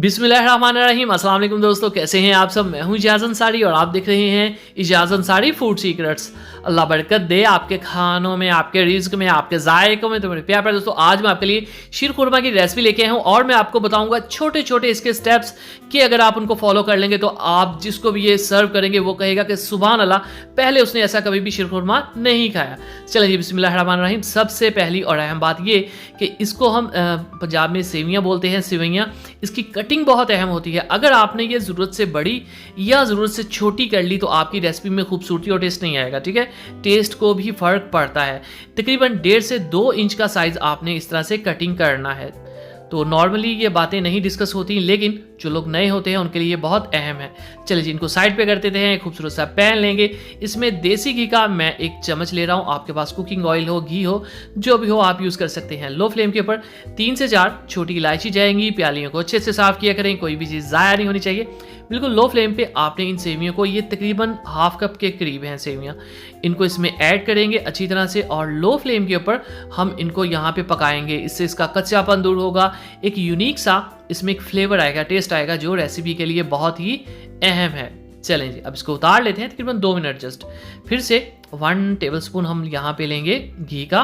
बिस्मिल्लाहिर्रहमानिर्रहीम। अस्सलाम वालेकुम दोस्तों, कैसे हैं आप सब। मैं हूं इजाज़ अंसारी और आप देख रहे हैं इजाज़ अंसारी फूड सीक्रेट्स। अल्लाह बरकत दे आपके खानों में, आपके रिज़्क में, आपके जायकों में। तो मेरे प्यारे दोस्तों, आज मैं आपके लिए शीर खुरमा की रेसिपी लेके आया हूं और मैं आपको बताऊंगा छोटे छोटे इसके स्टेप्स कि अगर आप उनको फॉलो कर लेंगे तो आप जिसको भी ये सर्व करेंगे वो कहेगा कि सुभान अल्लाह, पहले उसने ऐसा कभी भी शीर खुरमा नहीं खाया। चलिए बिस्मिल्लाहिर्रहमानिर्रहीम। सबसे पहली और अहम बात ये कि इसको हम पंजाब में सेवियाँ बोलते हैं, सेवैयाँ। इसकी कटिंग बहुत अहम होती है। अगर आपने ये ज़रूरत से बड़ी या ज़रूरत से छोटी कर ली तो आपकी रेसिपी में खूबसूरती और टेस्ट नहीं आएगा। ठीक है, टेस्ट को भी फ़र्क पड़ता है। तकरीबन 1.5 से 2 इंच का साइज़ आपने इस तरह से कटिंग करना है। तो नॉर्मली ये बातें नहीं डिस्कस होती, लेकिन जो लोग नए होते हैं उनके लिए बहुत अहम है। चलिए जी, इनको साइड पे कर देते हैं। खूबसूरत सा पैन लेंगे, इसमें देसी घी का मैं 1 चम्मच ले रहा हूँ। आपके पास कुकिंग ऑयल हो, घी हो, जो भी हो आप यूज़ कर सकते हैं। लो फ्लेम के ऊपर 3 से 4 छोटी इलायची जाएंगी। प्यालियों को अच्छे से साफ़ किया करें, कोई भी चीज़ ज़ाया नहीं होनी चाहिए। बिल्कुल लो फ्लेम पे आपने इन सेवियों को, ये तकरीबन हाफ कप के करीब हैं सेवियाँ, इनको इसमें ऐड करेंगे अच्छी तरह से और लो फ्लेम के ऊपर हम इनको यहाँ पे पकाएंगे। इससे इसका कच्चापन दूर होगा, एक यूनिक सा इसमें एक फ्लेवर आएगा, टेस्ट आएगा, जो रेसिपी के लिए बहुत ही अहम है। चलें जी, अब इसको उतार लेते हैं। तकरीबन 2 मिनट जस्ट। फिर से 1 टेबलस्पून हम यहाँ पे लेंगे घी का।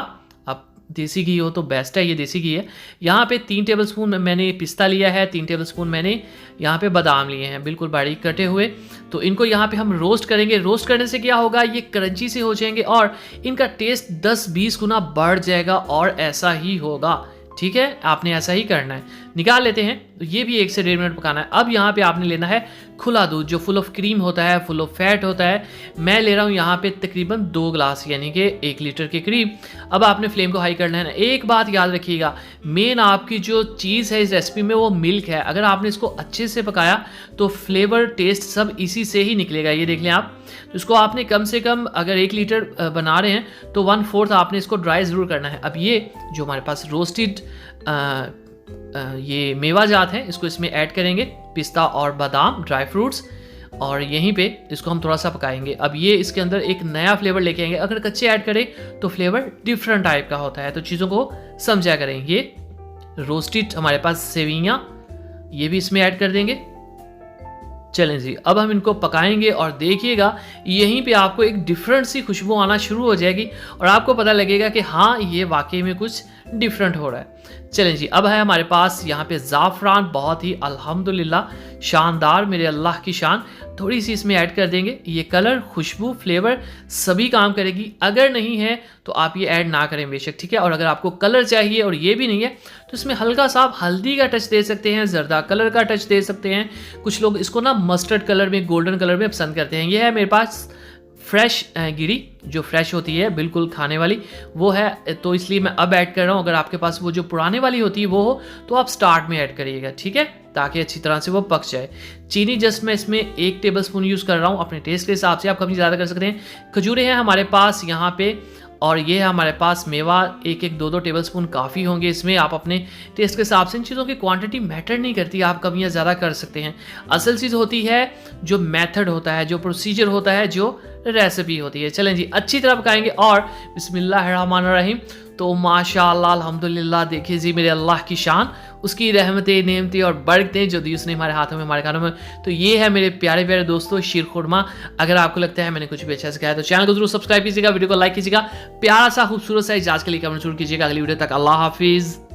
अब देसी घी हो तो बेस्ट है, ये देसी घी है। यहाँ पे 3 टेबलस्पून मैंने पिस्ता लिया है, 3 टेबलस्पून मैंने यहाँ पे बादाम लिए हैं, बिल्कुल बारीक कटे हुए। तो इनको यहाँ पे हम रोस्ट करेंगे। रोस्ट करने से क्या होगा, ये क्रंची से हो जाएंगे और इनका टेस्ट 10-20 गुना बढ़ जाएगा और ऐसा ही होगा। ठीक है, आपने ऐसा ही करना है। निकाल लेते हैं। तो ये भी 1 से 1.5 मिनट पकाना है। अब यहाँ पे आपने लेना है खुला दूध, जो फुल ऑफ क्रीम होता है, फुल ऑफ फैट होता है। मैं ले रहा हूँ यहाँ पे तकरीबन 2 गिलास, यानी कि 1 लीटर के करीब। अब आपने फ्लेम को हाई करना है। एक बात याद रखिएगा, मेन आपकी जो चीज़ है इस रेसिपी में वो मिल्क है। अगर आपने इसको अच्छे से पकाया तो फ्लेवर टेस्ट सब इसी से ही निकलेगा। ये देख लें आप। तो इसको आपने कम से कम, अगर 1 लीटर बना रहे हैं तो 1/4 आपने इसको ड्राई ज़रूर करना है। अब ये जो हमारे पास रोस्टेड ये मेवा जात है, इसको इसमें ऐड करेंगे, पिस्ता और बादाम, ड्राई फ्रूट्स, और यहीं पे इसको हम थोड़ा सा पकाएंगे। अब ये इसके अंदर एक नया फ्लेवर लेके आएंगे। अगर कच्चे ऐड करें तो फ्लेवर डिफरेंट टाइप का होता है, तो चीज़ों को समझा करें। ये रोस्टेड हमारे पास सेवियाँ, ये भी इसमें ऐड कर देंगे। चलें जी, अब हम इनको पकाएंगे और देखिएगा यहीं पे आपको एक डिफरेंट सी खुशबू आना शुरू हो जाएगी और आपको पता लगेगा कि हाँ, ये वाकई में कुछ डिफरेंट हो रहा है। चलें जी, अब है हमारे पास यहाँ पे ज़ाफ़रान, बहुत ही अल्हम्दुलिल्लाह शानदार, मेरे अल्लाह की शान, थोड़ी सी इसमें ऐड कर देंगे। ये कलर, खुशबू, फ्लेवर सभी काम करेगी। अगर नहीं है तो आप ये ऐड ना करें बेशक, ठीक है। और अगर आपको कलर चाहिए और ये भी नहीं है तो इसमें हल्का सा आप हल्दी का टच दे सकते हैं, जर्दा कलर का टच दे सकते हैं। कुछ लोग इसको ना मस्टर्ड कलर में, गोल्डन कलर में पसंद करते हैं। ये है मेरे पास फ्रेश गिरी, जो फ्रेश होती है बिल्कुल खाने वाली, वो है, तो इसलिए मैं अब ऐड कर रहा हूँ। अगर आपके पास वो जो पुराने वाली होती है वो हो तो आप स्टार्ट में ऐड करिएगा, ठीक है, ताकि अच्छी तरह से वो पक जाए। चीनी जस्ट मैं इसमें 1 टेबलस्पून यूज़ कर रहा हूँ, अपने टेस्ट के हिसाब से आप कम ज़्यादा कर सकते हैं। खजूरें हैं हमारे पास यहाँ पे, और ये है हमारे पास मेवा, 1-1, 2-2 टेबलस्पून काफ़ी होंगे इसमें। आप अपने टेस्ट के हिसाब से, इन चीज़ों की क्वांटिटी मैटर नहीं करती, आप कम या ज़्यादा कर सकते हैं। असल चीज़ होती है जो मेथड होता है, जो प्रोसीजर होता है, जो रेसिपी होती है। चलें जी, अच्छी तरह पकाएंगे और बिस्मिल्लाहिर्रहमानिर्रहीम। तो माशाअल्लाह, अल्हम्दुलिल्लाह, देखिए जी मेरे अल्लाह की शान, उसकी रहमतें, नेमतें और बरकतें जो दी उसने हमारे हाथों में, हमारे खानों में। तो ये है मेरे प्यारे प्यारे दोस्तों शीर खुरमा। अगर आपको लगता है मैंने कुछ भी अच्छा सिखाया तो चैनल को जरूर सब्सक्राइब कीजिएगा, वीडियो को लाइक कीजिएगा, प्यारा सा खूबसूरत सा इजाज़त के लिए कमेंट जरूर कीजिएगा। अगली वीडियो तक अल्लाह हाफिज़।